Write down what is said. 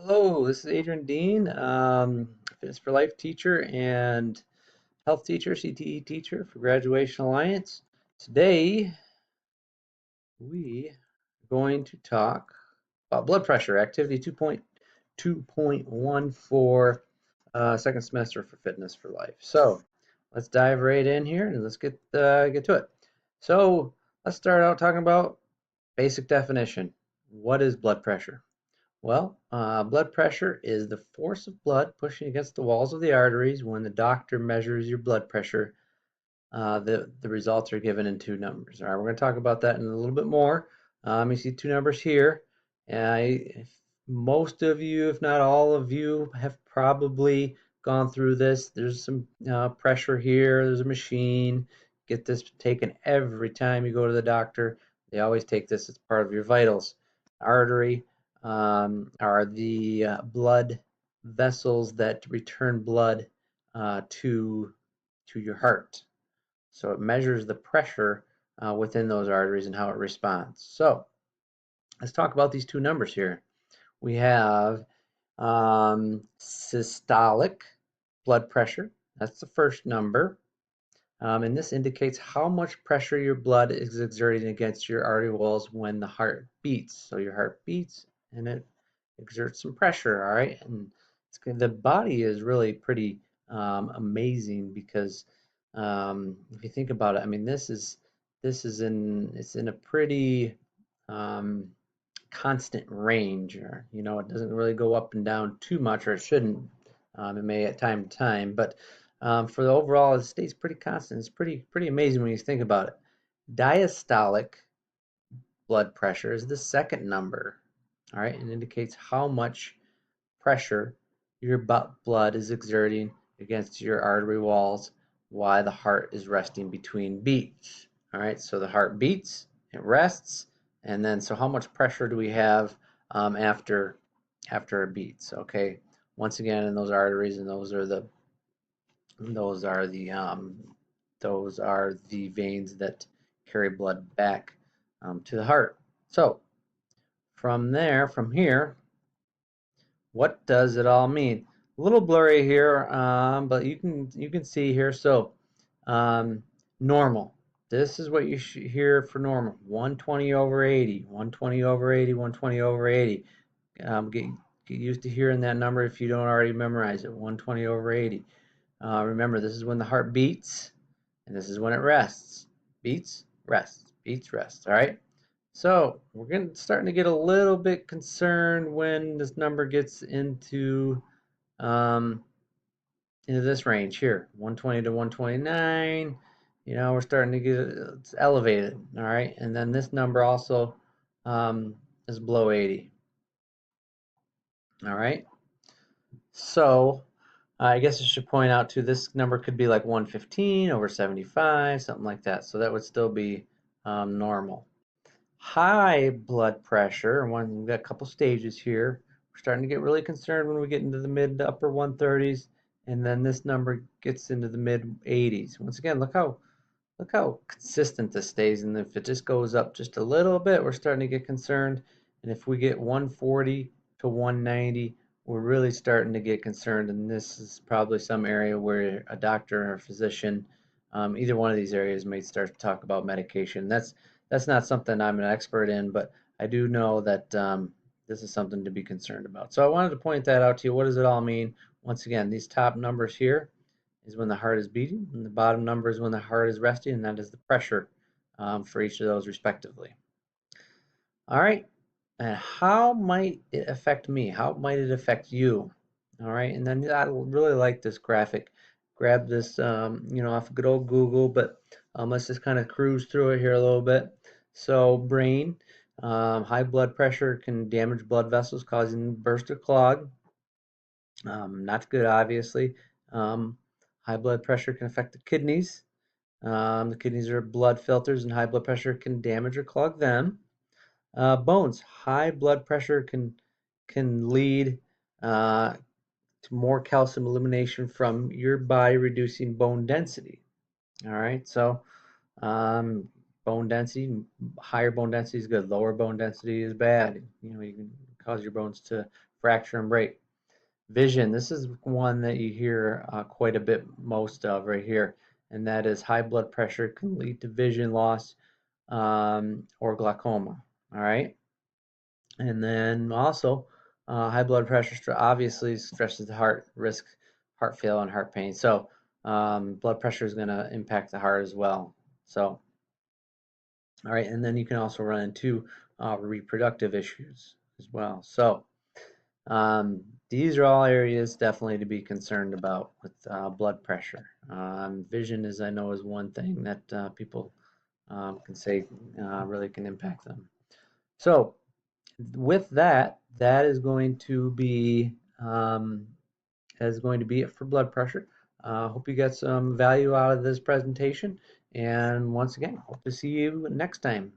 Hello, this is Adrian Dean, Fitness for Life teacher and health teacher, CTE teacher for Graduation Alliance. Today, we are going to talk about blood pressure, activity 2.2.1 for second semester for Fitness for Life. So let's dive right in here and let's get to it. So let's start out talking about basic definition. What is blood pressure? Well, blood pressure is the force of blood pushing against the walls of the arteries. When the doctor measures your blood pressure, the results are given in two numbers. All right, we're going to talk about that in a little bit more. You see two numbers here. Most of you, if not all of you, have probably gone through this. There's some pressure here. There's a machine. Get this taken every time you go to the doctor. They always take this as part of your vitals. Artery are the blood vessels that return blood to your heart. So it measures the pressure within those arteries and how it responds. So let's talk about these two numbers here. We have systolic blood pressure. That's the first number. And this indicates how much pressure your blood is exerting against your artery walls when the heart beats. So your heart beats and it exerts some pressure, all right? And the body is really pretty amazing because if you think about it, I mean, it's in a pretty um, constant range, or it doesn't really go up and down too much, or it shouldn't. It may at time to time, but for the overall, it stays pretty constant. It's pretty amazing when you think about it. Diastolic blood pressure is the second number. All right, it indicates how much pressure your blood is exerting against your artery walls while the heart is resting between beats. All right, so the heart beats, it rests, and then so how much pressure do we have after it beats? Okay, once again, in those arteries, and those are the those are the veins that carry blood back to the heart. So from here, what does it all mean? A little blurry here, but you can see here. So um, normal. This is what you should hear for normal. 120 over 80, 120 over 80, 120 over 80. Get used to hearing that number if you don't already memorize it. 120 over 80. Remember, this is when the heart beats, and this is when it rests. Beats, rests, beats, rests. All right. So we're starting to get a little bit concerned when this number gets um, into this range here, 120 to 129. We're starting to get it's elevated. All right, and then this number also is below 80. All right, so I guess I should point out too, this number could be like 115 over 75, something like that. So that would still be normal. High blood pressure, and we've got a couple stages here. We're starting to get really concerned when we get into the mid to upper 130s, and then this number gets into the mid 80s. Once again, look how consistent this stays, and if it just goes up just a little bit, we're starting to get concerned. And if we get 140 to 190, we're really starting to get concerned, and this is probably some area where a doctor or a physician, either one of these areas, may start to talk about medication. That's not something I'm an expert in, but I do know that this is something to be concerned about. So I wanted to point that out to you. What does it all mean? Once again, these top numbers here is when the heart is beating, and the bottom number is when the heart is resting, and that is the pressure for each of those respectively. All right, and how might it affect me? How might it affect you? All right, and then I really like this graphic. Grab this, off good old Google, but let's just kind of cruise through it here a little bit. So, brain, high blood pressure can damage blood vessels, causing burst or clog. Not good, obviously. Um, High blood pressure can affect the kidneys. The kidneys are blood filters, and high blood pressure can damage or clog them. Bones. High blood pressure can lead to more calcium elimination from your body, reducing bone density. All right, so bone density, higher bone density is good. Lower bone density is bad. You can cause your bones to fracture and break. Vision, this is one that you hear quite a bit most of right here, and that is high blood pressure can lead to vision loss or glaucoma. All right, and then also high blood pressure obviously stresses the heart, risk heart failure and heart pain. So blood pressure is going to impact the heart as well. So all right, and then you can also run into reproductive issues as well. So these are all areas definitely to be concerned about with blood pressure. Vision is, I know, is one thing that people can say really can impact them. So with that, that is going to be it for blood pressure. Hope you got some value out of this presentation. And once again, hope to see you next time.